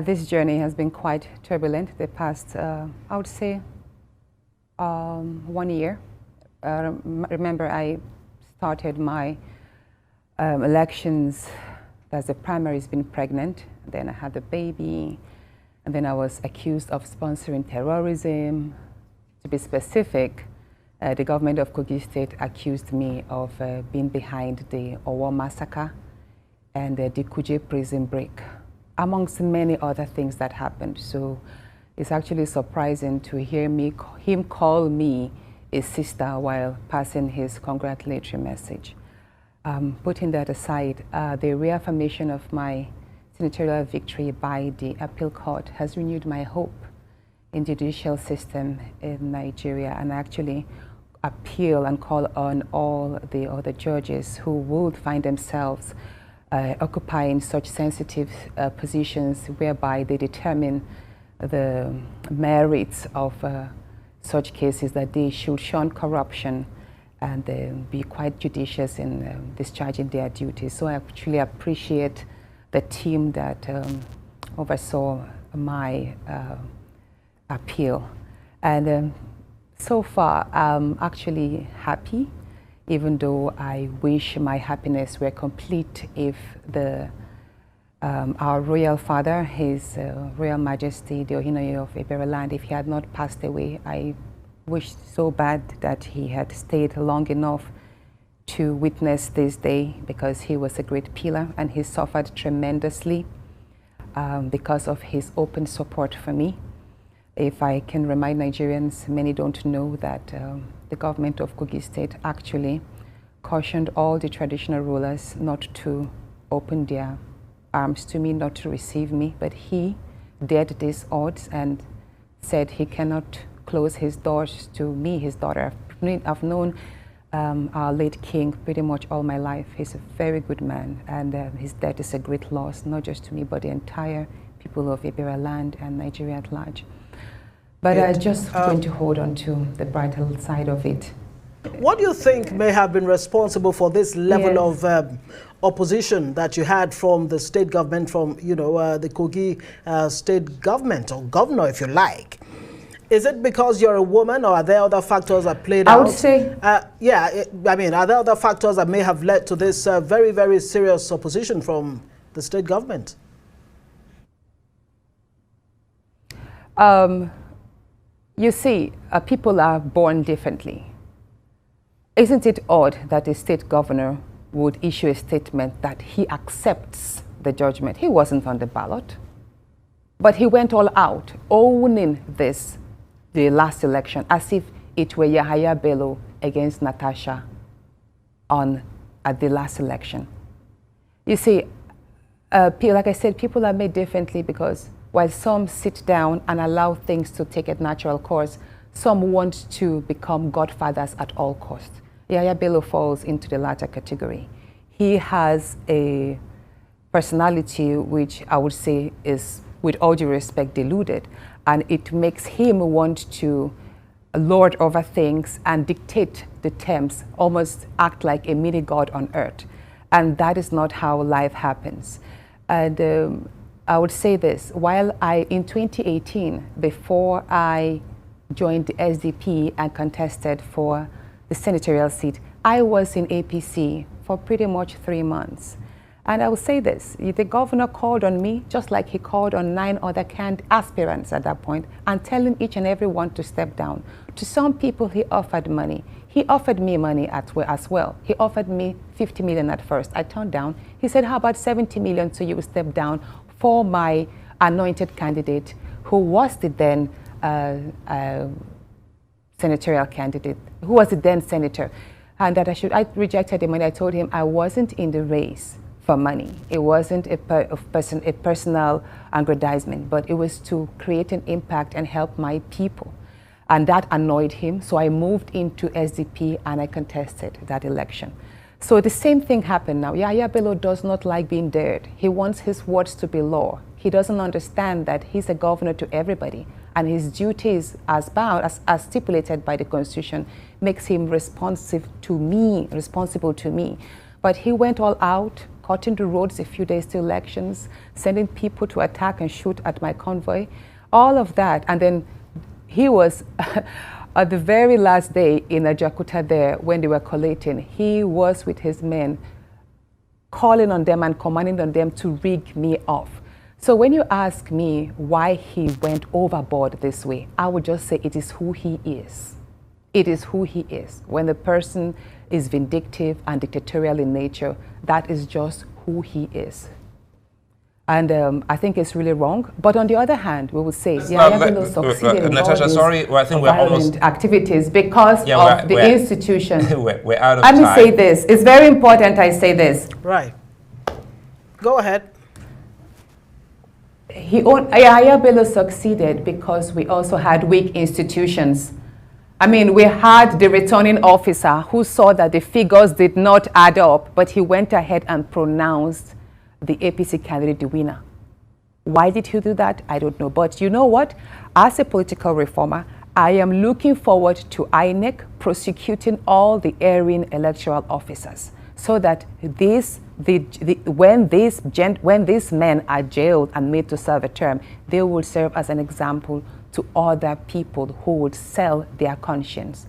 This journey has been quite turbulent the past, I would say, 1 year. Remember, I started my elections as the primaries being pregnant. Then I had the baby, and then I was accused of sponsoring terrorism. To be specific, the government of Kogi State accused me of being behind the Owo massacre and the Kuje prison break, amongst many other things that happened. So it's actually surprising to hear him call me a sister while passing his congratulatory message. Putting that aside, the reaffirmation of my senatorial victory by the appeal court has renewed my hope in the judicial system in Nigeria, and actually appeal and call on all the other judges who would find themselves occupying such sensitive positions whereby they determine the merits of such cases, that they should shun corruption and be quite judicious in discharging their duties. So I actually appreciate the team that oversaw my appeal. And so far, I'm actually happy, even though I wish my happiness were complete if our royal father, His Royal Majesty, the Ohinoye of Ibereland, if he had not passed away. I wish so bad that he had stayed long enough to witness this day, because he was a great pillar and he suffered tremendously because of his open support for me. If I can remind Nigerians, many don't know that the government of Kogi State actually cautioned all the traditional rulers not to open their arms to me, not to receive me, but he dared these odds and said he cannot close his doors to me, his daughter. I've known our late king pretty much all my life. He's a very good man, and his death is a great loss, not just to me, but the entire people of Ibereland and Nigeria at large. But I just going to hold on to the brighter side of it. What do you think may have been responsible for this level of opposition that you had from the state government, from the Kogi state government, or governor, if you like? Is it because you're a woman, or are there other factors that played out? I would say, I mean, are there other factors that may have led to this very, very serious opposition from the state government? You see, people are born differently. Isn't it odd that a state governor would issue a statement that he accepts the judgment? He wasn't on the ballot, but he went all out, owning the last election, as if it were Yahaya Bello against Natasha at the last election. You see, like I said, people are made differently, because while some sit down and allow things to take a natural course, some want to become godfathers at all costs. Yahaya Bello falls into the latter category. He has a personality which I would say is, with all due respect, deluded, and it makes him want to lord over things and dictate the terms, almost act like a mini god on earth. And that is not how life happens. And I would say this, while in 2018, before I joined the SDP and contested for the senatorial seat, I was in APC for pretty much 3 months. And I will say this, the governor called on me, just like he called on 9 other aspirants at that point, and telling each and every one to step down. To some people, he offered money. He offered me money as well. He offered me 50 million at first. I turned down. He said, how about 70 million so you will step down for my anointed candidate, who was the then senatorial candidate, who was the then senator, and that I rejected the money. I told him I wasn't in the race for money. It wasn't a personal aggrandizement, but it was to create an impact and help my people. And that annoyed him, so I moved into SDP and I contested that election. So the same thing happened now. Yahaya Bello does not like being dared. He wants his words to be law. He doesn't understand that he's a governor to everybody, and his duties as stipulated by the Constitution makes him responsible to me. But he went all out cutting the roads a few days to elections, sending people to attack and shoot at my convoy, all of that. And then he was, at the very last day in Ajakuta there, when they were collating, he was with his men, calling on them and commanding on them to rig me off. So when you ask me why he went overboard this way, I would just say it is who he is. It is who he is. When the person is vindictive and dictatorial in nature, that is just who he is. And I think it's really wrong. But on the other hand, we will say, Bello succeeded in Natasha, all these sorry, well, I think we're almost activities because of the institution. We're out of time. time. Let me say this. It's very important I say this. Right. Go ahead. Yahaya Bello succeeded because we also had weak institutions. I mean, we had the returning officer who saw that the figures did not add up, but he went ahead and pronounced the APC candidate the winner. Why did he do that? I don't know. But you know what? As a political reformer, I am looking forward to INEC prosecuting all the erring electoral officers so that when these men are jailed and made to serve a term, they will serve as an example to other people who would sell their conscience.